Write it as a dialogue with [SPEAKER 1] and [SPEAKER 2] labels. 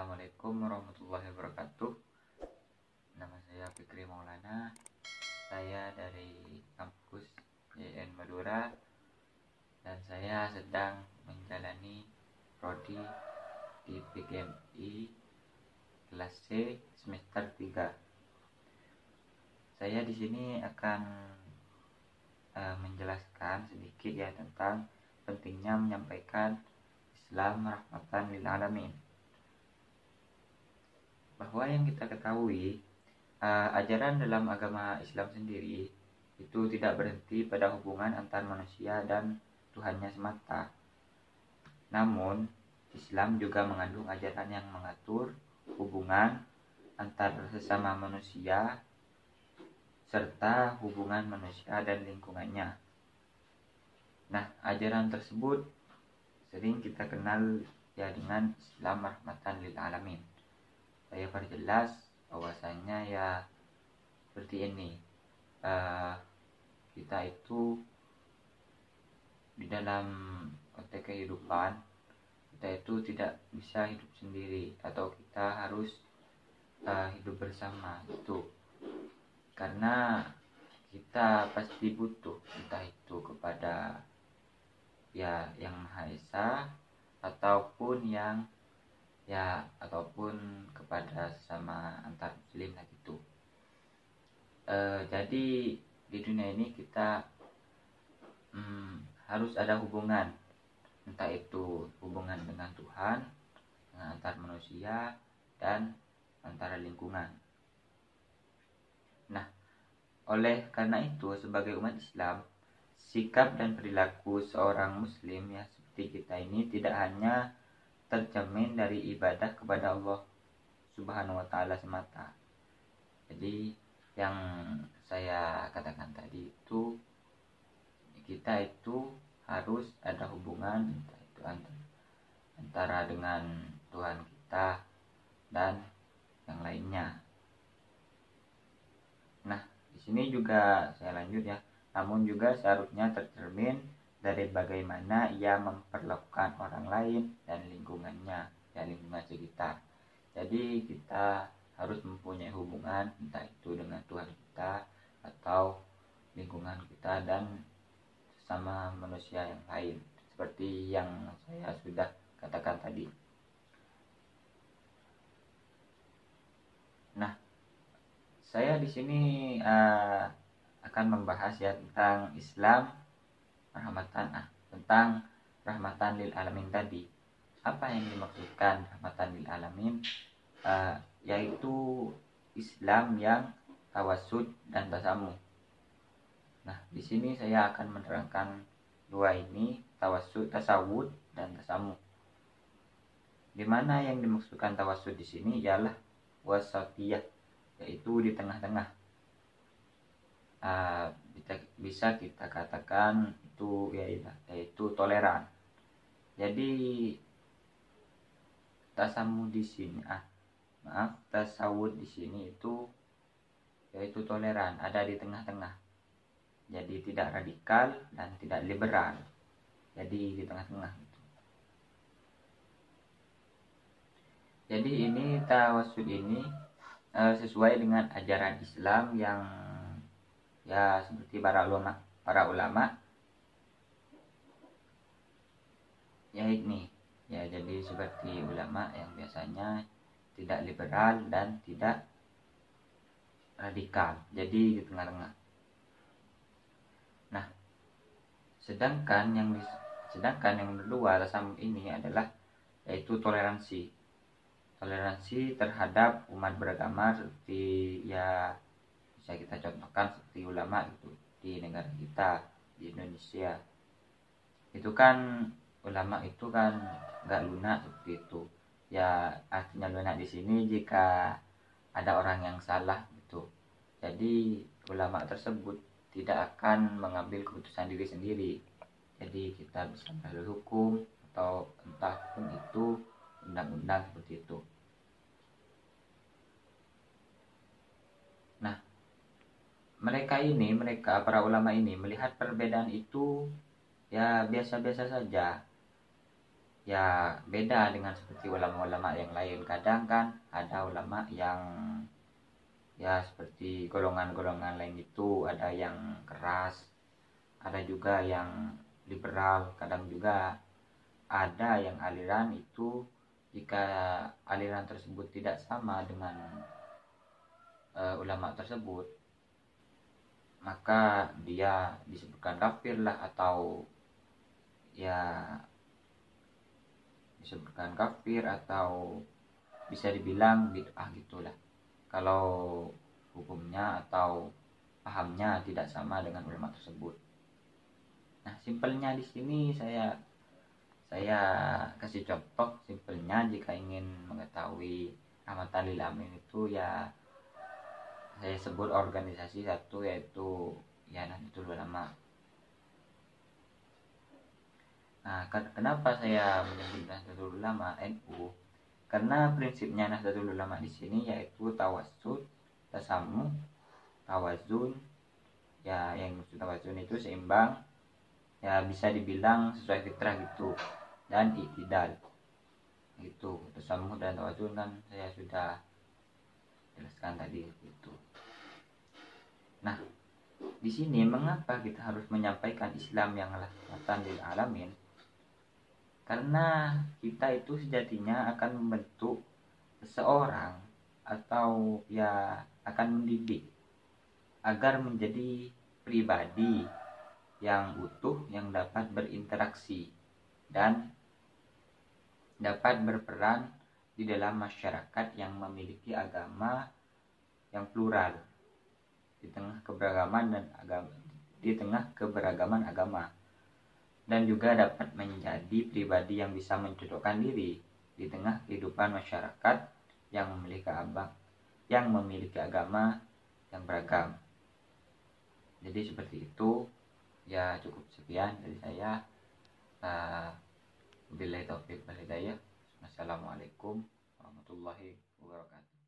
[SPEAKER 1] Assalamualaikum warahmatullahi wabarakatuh. Nama saya Fikri Maulana. Saya dari kampus YN Madura dan saya sedang menjalani prodi di PGMI kelas C semester 3. Saya di sini akan menjelaskan sedikit ya tentang pentingnya menyampaikan Islam rahmatan lil alamin. Bahwa yang kita ketahui, ajaran dalam agama Islam sendiri itu tidak berhenti pada hubungan antar manusia dan Tuhannya semata. Namun, Islam juga mengandung ajaran yang mengatur hubungan antar sesama manusia serta hubungan manusia dan lingkungannya. Nah, ajaran tersebut sering kita kenal ya dengan Islam rahmatan lil alamin. Saya perjelas bahwasanya ya seperti ini, kita itu di dalam konteks kehidupan kita itu tidak bisa hidup sendiri atau kita harus hidup bersama itu, karena kita pasti butuh entah itu kepada ya yang Maha Esa ataupun kepada sesama antar muslim lah gitu. Jadi di dunia ini kita harus ada hubungan, entah itu hubungan dengan Tuhan, dengan antar manusia dan antara lingkungan. Nah, oleh karena itu sebagai umat Islam, sikap dan perilaku seorang muslim ya seperti kita ini tidak hanya tercermin dari ibadah kepada Allah Subhanahu wa taala semata. Jadi yang saya katakan tadi itu kita itu harus ada hubungan entah itu antara dengan Tuhan kita dan yang lainnya. Nah, di sini juga saya lanjut ya. Namun juga seharusnya tercermin dari bagaimana ia memperlakukan orang lain dan lingkungannya, dan lingkungan sekitar. Jadi kita harus mempunyai hubungan entah itu dengan Tuhan kita atau lingkungan kita dan sesama manusia yang lain, seperti yang saya sudah katakan tadi. Nah, saya di sini akan membahas ya tentang Islam tentang rahmatan lil alamin tadi. Apa yang dimaksudkan rahmatan lil alamin? Yaitu Islam yang tawasud dan tasamuh. Nah, di sini saya akan menerangkan dua ini, tasawud dan tasamuh. Di mana yang dimaksudkan tawasud di sini ialah wasatiyah, yaitu di tengah-tengah. Bisa kita katakan itu yaitu toleran. Jadi tasawud di sini itu yaitu toleran, ada di tengah-tengah. Jadi tidak radikal dan tidak liberal. Jadi di tengah-tengah gitu. Jadi ini tawasud ini sesuai dengan ajaran Islam yang ya seperti para ulama ya ini ya, jadi seperti ulama yang biasanya tidak liberal dan tidak radikal, jadi di tengah-tengah. Nah, sedangkan yang kedua tasamuh ini adalah yaitu toleransi terhadap umat beragama, seperti ya bisa kita contohkan seperti ulama itu di negara kita di Indonesia. Itu kan ulama itu kan nggak lunak seperti itu. Ya artinya lunak di sini jika ada orang yang salah gitu. Jadi ulama tersebut tidak akan mengambil keputusan diri sendiri. Jadi kita bisa mengambil hukum atau entah pun itu undang-undang seperti itu. Nah, mereka para ulama ini melihat perbedaan itu ya biasa-biasa saja. ya beda dengan seperti ulama-ulama yang lain. Kadang kan ada ulama yang ya seperti golongan-golongan lain itu, ada yang keras, ada juga yang liberal, kadang juga ada yang aliran itu jika aliran tersebut tidak sama dengan ulama tersebut, maka dia disebutkan kafir lah, atau ya disebutkan kafir, atau bisa dibilang bid'ah gitulah, kalau hukumnya atau pahamnya tidak sama dengan ulama tersebut. Nah, simpelnya di sini saya kasih contoh simpelnya. Jika ingin mengetahui rahmatan lil alamin itu, ya saya sebut organisasi satu, yaitu ya Nahdlatul Ulama. Nah, kenapa saya menyebut Nahdlatul Ulama NU? Karena prinsipnya Nahdlatul Ulama di sini yaitu tawassut, tasamuh, tawazun. Ya, yang maksud tawazun itu seimbang, ya bisa dibilang sesuai fitrah gitu, dan iktidal gitu. Tasamuh dan tawazun kan saya sudah jelaskan tadi gitu. Nah, di sini mengapa kita harus menyampaikan Islam yang rahmatan lil alamin? Karena kita itu sejatinya akan membentuk seseorang, atau ya akan mendidik agar menjadi pribadi yang utuh, yang dapat berinteraksi dan dapat berperan di dalam masyarakat yang memiliki agama yang plural di tengah keberagaman agama, dan juga dapat menjadi pribadi yang bisa mencocokkan diri di tengah kehidupan masyarakat yang memiliki agama yang beragam. Jadi seperti itu. Ya, cukup sekian dari saya. Wabillahi taufiq wal hidayah. Wassalamualaikum warahmatullahi wabarakatuh.